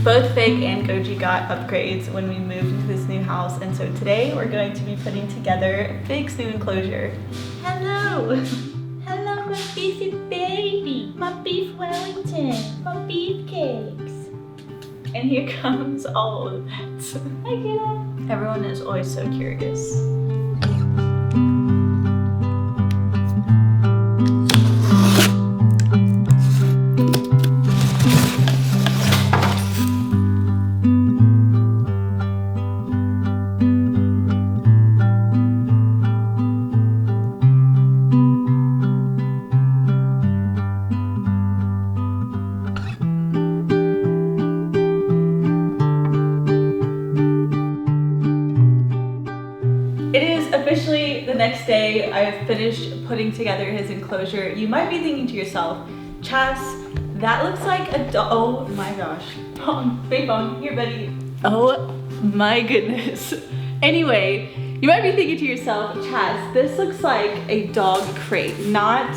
Both Fig and Goji got upgrades when we moved into this new house, and so today we're going to be putting together Fig's new enclosure. Hello! Hello, my beefy baby, my beef Wellington, my beefcakes. And here comes all of it. Hi, kiddo. Everyone is always so curious. It is officially the next day. I've finished putting together his enclosure. You might be thinking to yourself, Chas, that looks like a dog. Oh my gosh. Bong, big bong, here buddy. Oh my goodness. Anyway, you might be thinking to yourself, Chas, this looks like a dog crate, not,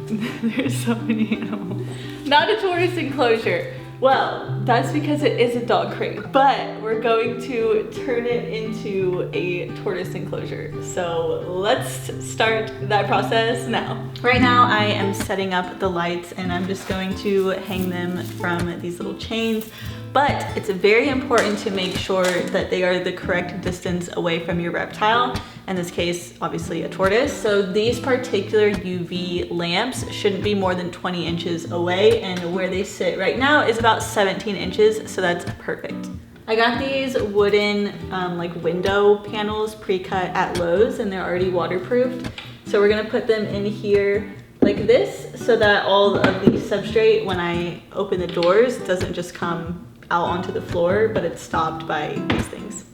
there's so many animals, not a tortoise enclosure. Well, that's because it is a dog crate, but we're going to turn it into a tortoise enclosure. So let's start that process now. Right now I am setting up the lights and I'm just going to hang them from these little chains. But it's very important to make sure that they are the correct distance away from your reptile. In this case, obviously a tortoise. So these particular UV lamps shouldn't be more than 20 inches away, and where they sit right now is about 17 inches, so that's perfect. I got these wooden like window panels pre-cut at Lowe's, and they're already waterproofed. So we're gonna put them in here like this so that all of the substrate, when I open the doors, doesn't just come out onto the floor, but it's stopped by these things.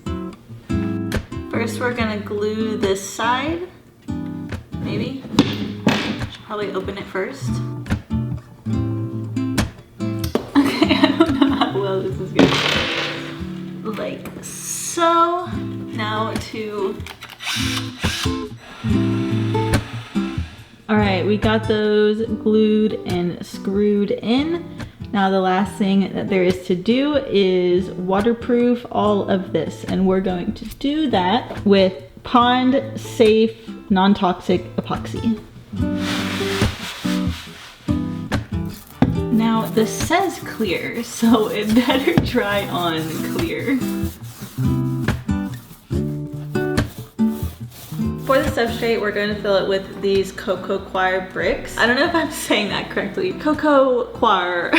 First, we're gonna glue this side, maybe. Should probably open it first. Okay, I don't know how well this is going. Like so. Now to... All right, we got those glued and screwed in. Now the last thing that there is to do is waterproof all of this, and we're going to do that with pond safe non-toxic epoxy. Now this says clear, so it better dry on clear. For the substrate, we're going to fill it with these cocoa coir bricks. I don't know if I'm saying that correctly. Cocoa coir.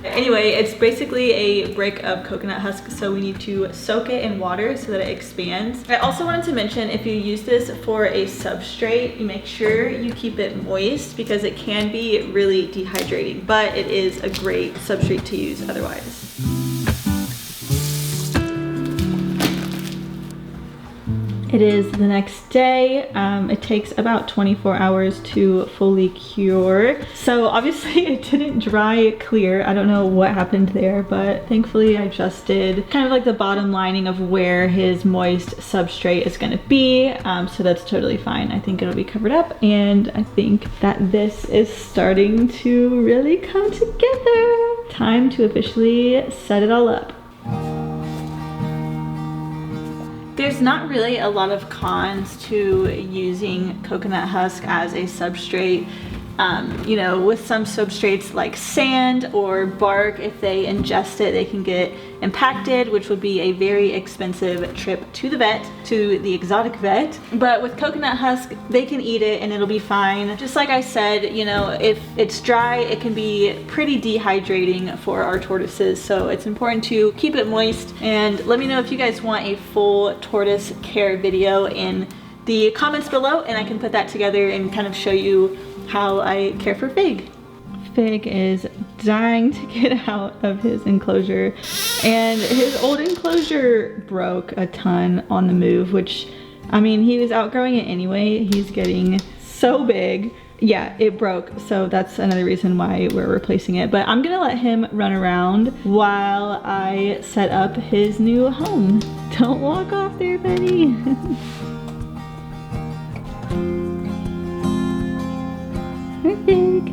Anyway, it's basically a brick of coconut husk, so we need to soak it in water so that it expands. I also wanted to mention, if you use this for a substrate, you make sure you keep it moist because it can be really dehydrating, but it is a great substrate to use otherwise. It is the next day. It takes about 24 hours to fully cure. So obviously it didn't dry clear. I don't know what happened there, but thankfully I just did kind of like the bottom lining of where his moist substrate is gonna be. So that's totally fine. I think it'll be covered up, and I think that this is starting to really come together. Time to officially set it all up. There's not really a lot of cons to using coconut husk as a substrate. You know, with some substrates like sand or bark, if they ingest it, they can get impacted, which would be a very expensive trip to the vet, to the exotic vet. But with coconut husk, they can eat it and it'll be fine. Just like I said, you know, if it's dry, it can be pretty dehydrating for our tortoises. So it's important to keep it moist. And let me know if you guys want a full tortoise care video in the comments below, and I can put that together and kind of show you how I care for Fig. Fig is dying to get out of his enclosure, and his old enclosure broke a ton on the move, which, I mean, he was outgrowing it anyway. He's getting so big. Yeah, it broke, so that's another reason why we're replacing it. But I'm gonna let him run around while I set up his new home. Don't walk off there, buddy. Perfect.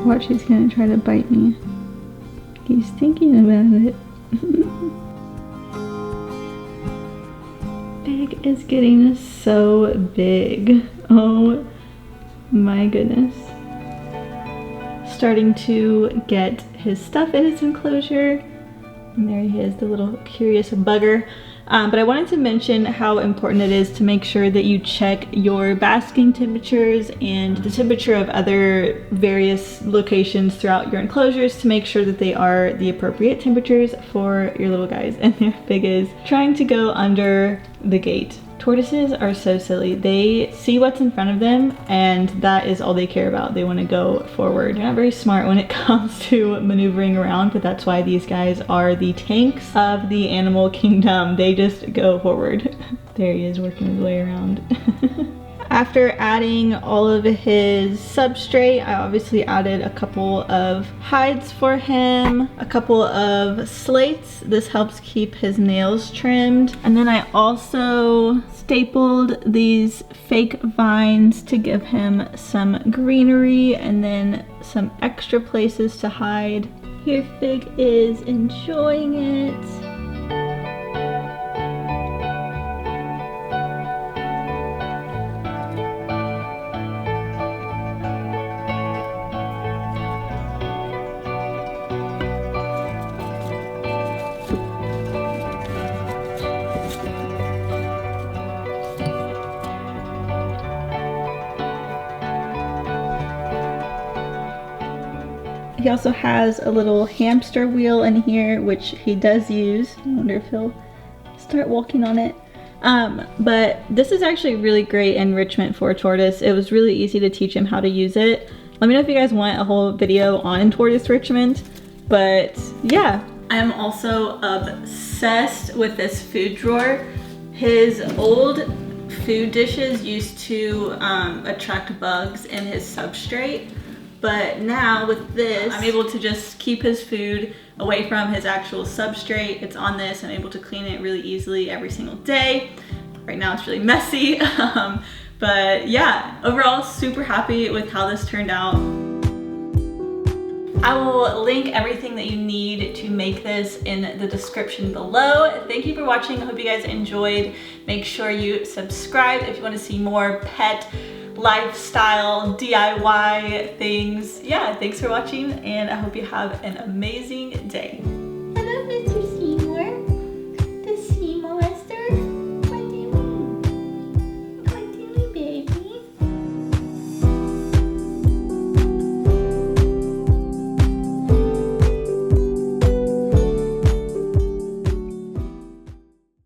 Watch, he's gonna try to bite me. He's thinking about it. Big is getting so big. Oh my goodness. Starting to get his stuff in his enclosure. And there he is, the little curious bugger. But I wanted to mention how important it is to make sure that you check your basking temperatures and the temperature of other various locations throughout your enclosures to make sure that they are the appropriate temperatures for your little guys. And there Big is trying to go under the gate. Tortoises are so silly. They see what's in front of them and that is all they care about. They want to go forward. They're not very smart when it comes to maneuvering around, but that's why these guys are the tanks of the animal kingdom. They just go forward. There he is working his way around. After adding all of his substrate, I obviously added a couple of hides for him, a couple of slates. This helps keep his nails trimmed. And then I also stapled these fake vines to give him some greenery and then some extra places to hide. Here Fig is enjoying it. He also has a little hamster wheel in here, which he does use. I wonder if he'll start walking on it. But this is actually really great enrichment for a tortoise. It was really easy to teach him how to use it. Let me know if you guys want a whole video on tortoise enrichment. But yeah, I'm also obsessed with this food drawer. His old food dishes used to attract bugs in his substrate. But now with this, I'm able to just keep his food away from his actual substrate. It's on this. I'm able to clean it really easily every single day. Right now it's really messy. But yeah, overall super happy with how this turned out. I will link everything that you need to make this in the description below. Thank you for watching. I hope you guys enjoyed. Make sure you subscribe if you want to see more pet lifestyle DIY things. Yeah, thanks for watching and I hope you have an amazing day.